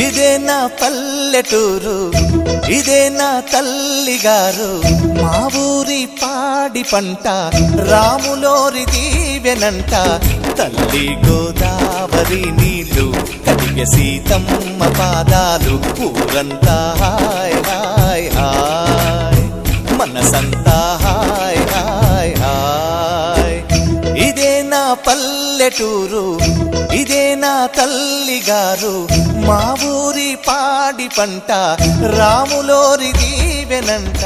ఇదే నా పల్లెటూరు, ఇదే నా తల్లిగారు, మా ఊరి పాడి పంట రాములోరి దీవెనంట. తల్లి గోదావరి నీళ్ళు కడిగ సీతమ్మ పాదాలు, ఊరంతా హాయ్ హాయ్ హాయ్, మనసంతా హాయ్ హాయ్ హాయ్. ఇదే నా పల్లెటూరు, ఇదే నా తల్లిగారు, మా ఊరి పాడి పంట రాములోరి దీవెనంట.